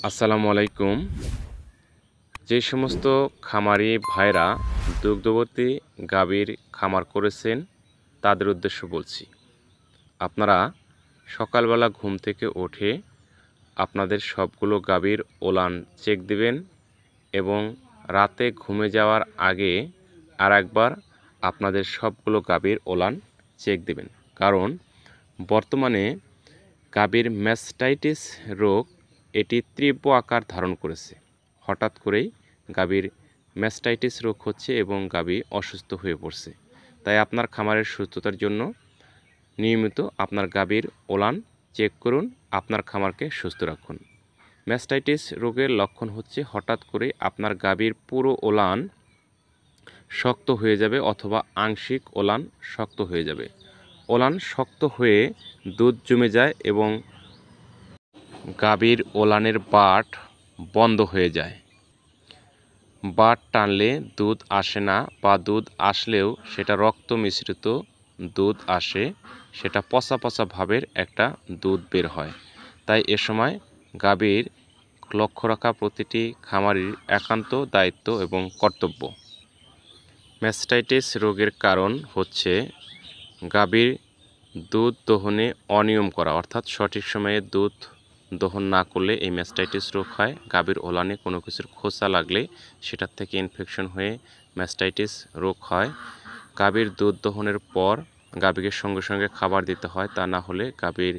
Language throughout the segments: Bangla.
আসসালামু আলাইকুম। যে সমস্ত খামারি ভাইরা দুগ্ধবতী গাভীর খামার করেছেন তাদের উদ্দেশ্য বলছি। আপনারা সকালবেলা ঘুম থেকে উঠে আপনাদের সবগুলো গাভীর ওলান চেক দিবেন এবং রাতে ঘুমে যাওয়ার আগে আরেকবার আপনাদের সবগুলো গাভীর ওলান চেক দিবেন। কারণ বর্তমানে গাভীর ম্যাস্টাইটিস রোগ এটি তীব্র আকার ধারণ করেছে। হঠাৎ করেই গাভীর ম্যাস্টাইটিস রোগ হচ্ছে এবং গাভী অসুস্থ হয়ে পড়ছে। তাই আপনার খামারের সুস্থতার জন্য নিয়মিত আপনার গাভীর ওলান চেক করুন, আপনার খামারকে সুস্থ রাখুন। ম্যাস্টাইটিস রোগের লক্ষণ হচ্ছে হঠাৎ করে আপনার গাভীর পুরো ওলান শক্ত হয়ে যাবে অথবা আংশিক ওলান শক্ত হয়ে যাবে। ওলান শক্ত হয়ে দুধ জমে যায় এবং গাভীর ওলানের বাট বন্ধ হয়ে যায়। বাট টানলে দুধ আসে না বা দুধ আসলেও সেটা রক্ত মিশ্রিত দুধ আসে, সেটা পচা পচা ভাবের একটা দুধ বের হয়। তাই এ সময় গাভীর লক্ষ্য রাখা প্রতিটি খামারির একান্ত দায়িত্ব এবং কর্তব্য। ম্যাস্টাইটিস রোগের কারণ হচ্ছে গাভীর দুধ দহনে অনিয়ম করা, অর্থাৎ সঠিক সময়ে দুধ দহন না করলে এই ম্যাস্টাইটিস রোগ হয়। গাভীর ওলানে কোনো কিছুর খোঁচা লাগলে সেটার থেকে ইনফেকশন হয়ে ম্যাস্টাইটিস রোগ হয়। গাভীর দুধ দহনের পর গাভীকে সঙ্গে সঙ্গে খাবার দিতে হয়, তা না হলে গাভীর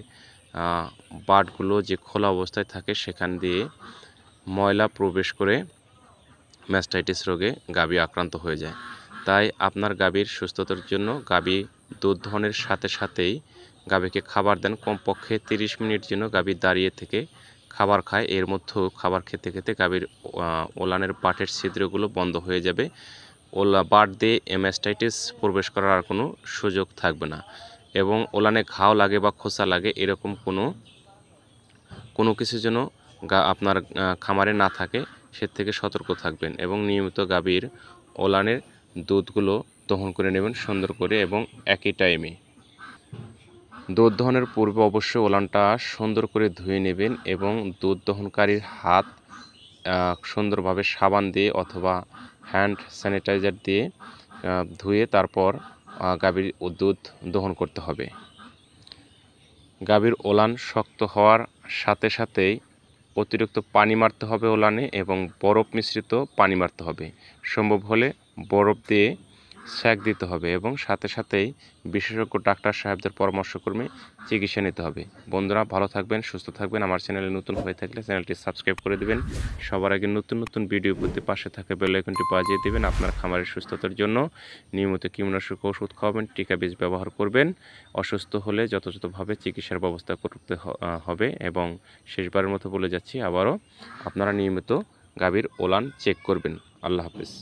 বাটগুলো যে খোলা অবস্থায় থাকে সেখান দিয়ে ময়লা প্রবেশ করে ম্যাস্টাইটিস রোগে গাভী আক্রান্ত হয়ে যায়। তাই আপনার গাভীর সুস্থতার জন্য গাভী দুধ দহনের সাথে সাথেই গাভীকে খাবার দেন। কমপক্ষে 30 মিনিট যেন গাভী দাঁড়িয়ে থেকে খাবার খায়। এর মধ্যেও খাবার খেতে খেতে গাভীর ওলানের বাটের ছিদ্রগুলো বন্ধ হয়ে যাবে। বাট দিয়ে ম্যাস্টাইটিস প্রবেশ করার আর কোনো সুযোগ থাকবে না এবং ওলানে ঘাও লাগে বা খোঁচা লাগে এরকম কোনো কিছু যেন আপনার খামারে না থাকে, সে থেকে সতর্ক থাকবেন এবং নিয়মিত গাভীর ওলানের দুধগুলো দহন করে নেবেন সুন্দর করে এবং একই টাইমে। দুধ দহনের পূর্বে অবশ্যই ওলানটা সুন্দর করে ধুয়ে নেবেন এবং দুধ দহনকারীর হাত সুন্দরভাবে সাবান দিয়ে অথবা হ্যান্ড স্যানিটাইজার দিয়ে ধুয়ে তারপর গাভীর দুধ দহন করতে হবে। গাভীর ওলান শক্ত হওয়ার সাথে সাথেই অতিরিক্ত পানি মারতে হবে ওলানে এবং বরফ মিশ্রিত পানি মারতে হবে। সম্ভব হলে বরফ দিয়ে সেঁক দিতে হবে এবং সাথে সাথেই বিশেষজ্ঞ ডাক্তার সাহেবদের পরামর্শক্রমে চিকিৎসা নিতে হবে। বন্ধুরা ভালো থাকবেন, সুস্থ থাকবেন। আমার চ্যানেলে নতুন হয়ে থাকলে চ্যানেলটি সাবস্ক্রাইব করে দেবেন। সবার আগে নতুন নতুন ভিডিও পেতে পাশে থাকা বেল আইকনটি বাজিয়ে দেবেন। আপনার খামারের সুস্থতার জন্য নিয়মিত কীটনাশক ওষুধ খাওয়াবেন, টিকা বীজ ব্যবহার করবেন। অসুস্থ হলে যথাযথভাবে চিকিৎসার ব্যবস্থা করতে হবে এবং শেষবারের মতো বলে যাচ্ছি আবারও আপনারা নিয়মিত গাভীর ওলান চেক করবেন। আল্লাহ হাফেজ।